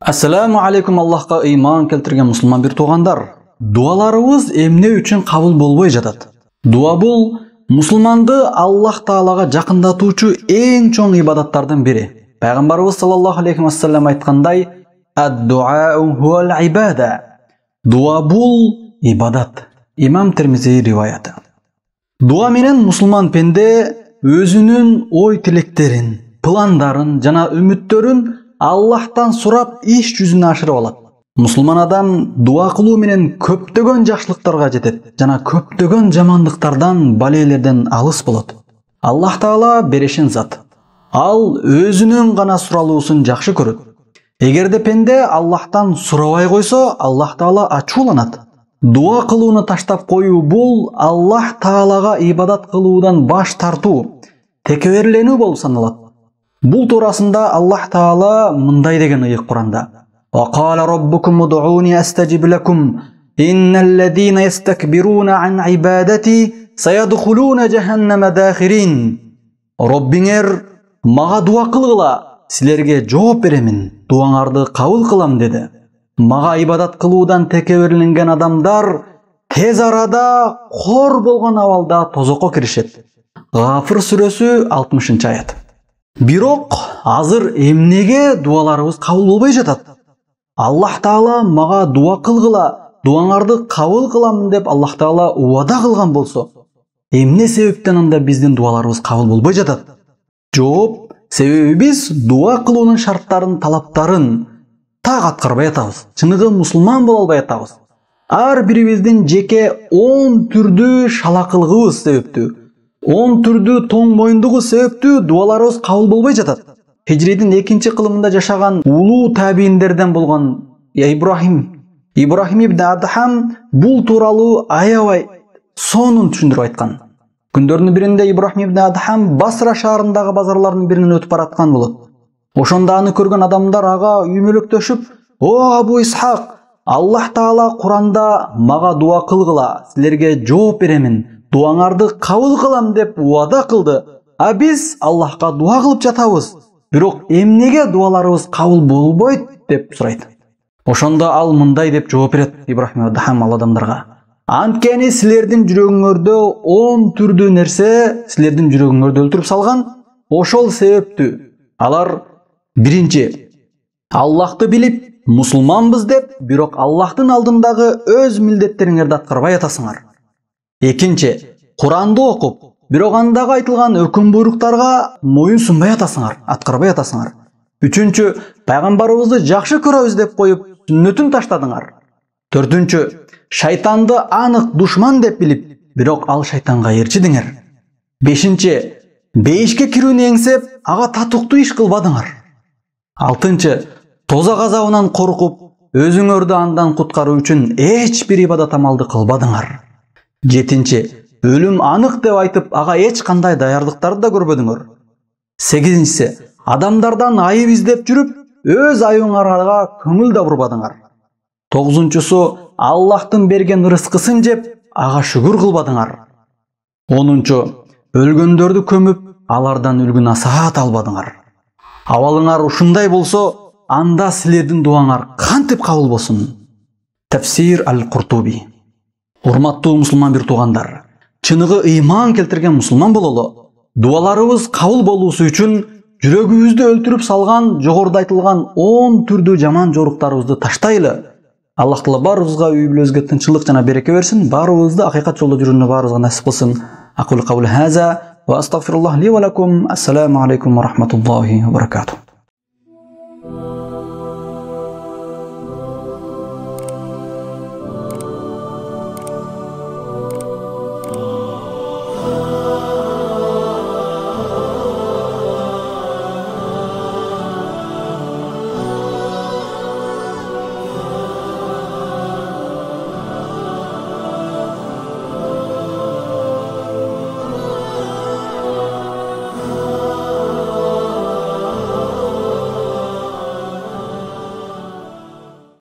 Assalamu alaikum, Allahqa iman keltirgen musulman bir tuğandar. Dualarımız emne üçün kabul bolboy жатат. Dua bul musulmandı Allah Taalaga jakındatуучу en çoң ibadatlardan biri. Peygamberimiz sallallahu aleyhi ve sellem aytkanday, "Ad-du'a huwal ibada." Dua bul ibadat. İmam Tirmizi rivayeti. Dua menen musulman pende özünün oy tilekтерин, plandарын жана үмүттөрүн Allah'tan surap iş yüzünü aşırıp alat. Musulman adam dua kılуу menen köptөгөн жакшылыктарга жетет жана köptөгөн жамандыктардан, балейлерден алыс болот. Allah Taala берешин зат. Ал өзүнүн гана суралуусун жакшы көрөт. Эгерде пенде Allah'tan сурабай койсо, Allah Taala ачууланат. Дуа кылууну таштап коюу бул Allah Таалага ибадат кылуудан баш тартуу, текеберленүү болуп саналат. Бул туурасында Allah Таала мындай деген ыйык Куранда: "Ва кала раббукум уд'уни астажиб лакум, инналлазина ястакбируна ан ибадати саядхулуна жаханнама дахирин." Роббиңер мага дуа кылгыла, силерге жооп беремин, дуаңарды кабыл кылам деди. Мага ибадат кылуудан текеберленген адамдар тез арада кор болгон абалда тозокко киришет. Гафыр сүрөсү 60-аят. Бирок азыр эмнеге дуаларыбыз кабыл болбой жатат? Allah Таала мага дуа кылгыла, дуаңарды кабыл кылам деп Allah Таала убада кылган болсо, эмне себептен анда биздин дуаларыбыз кабыл болбой жатат? Жооп, себеби биз дуа кылуунун шарттарын, талаптарын так аткарбай атабыз. Чыныгы мусулман боло албай атабыз. Ар бирибиздин жеке 10 түрдүү шалакылыгыбыз себептүү, 10 түрдүү тоң моюндугу себептүү дуаларыбыз кабыл болбой жатат. Хижридин 2-нчи кылымында жашаган улуу табийиндерден болгон Ибрахим ибн Адхам бул тууралуу аябай сонун түшүндүрүп айткан. Күндөрдүн биринде Ибрахим ибн Адхам Басра шаарындагы базарлардын биринен өтүп бараткан болот. Ошондо аны көргөн адамдар ага үймөлөктөшүп: "О Абу Исхак, Allah Таала Куранда мага дуа кылгыла, силерге жооп беремин, дуаңарды кабыл кылам деп убада кылды. А биз Аллахка дуа кылып жатабыз. Бирок эмнеге дуаларыбыз кабыл болбойт?" деп сурайт. Ошондо ал мындай деп жооп берет Ибрахим Адхам ал адамдарга: "Анткени силердин жүрөгүңөрдө 10 түрдүү нерсе силердин жүрөгүңөрдү өлтүрүп салган. Ошол себептүү алар: биринчи, Аллахты билип, мусулманбыз деп, бирок Аллахтын алдындагы өз милдеттериңерди аткарбай атасыңар. Экинчи, Куранды окуп, бирок андагы айтылган өкүм буйруктарга моюн сунбай атасыңар, аткарбай атасыңар. Үчүнчү, пайгамбарыбызды жакшы көрөбүз деп коюп, сүннөтүн таштадыңар. Төртүнчү, шайтанды анык душман деп билип, бирок ал шайтанга ээрчидиңер. Бешинчи, бейишке кирүүнү эңсеп, ага татыктуу иш кылбадыңар. Алтынчы, тозак азабынан коркуп, өзүңөрдү андан куткаруу үчүн эч бир ибадат амалды кылбадыңар. Жетинчи, өлүм анык деп айтып, ага эч кандай даярдыктарды да көрбөдүңөр. Сегизинчиси, адамдардан айып издеп жүрүп, өз айыбыңарга көңүл да бурбадыңар. Тогузунчусу, Аллахтын берген рызкысын жеп, ага шүгүр кылбадыңар. Онунчу, өлгөндөрдү көмүп, алардан үлгү насаат албадыңар. Абалыңар ушундай болсо, анда силердин дуаңар кантип кабыл болсун? Тафсир Аль-Куртуби. Урматтуу мусулман бир туугандар, чыныгы ыйман келтирген мусулман бололу. Дуаларыбыз кабыл болуусу үчүн жүрөгүбүздү өлтүрүп салган, жогоруда айтылган 10 түрдүү жаман жоруктарыбызды таштайлы. Аллах Таала баарыбызга, үй бүлөбүзгө тынччылык жана береке берсин, баарыбызды акыйкат жолдо жүрүүнү баарыбызга насип кылсын. Aqulu qawli hadha wa astaghfirullah li wa lakum. Assalamu alaykum wa rahmatullahi wa barakatuh.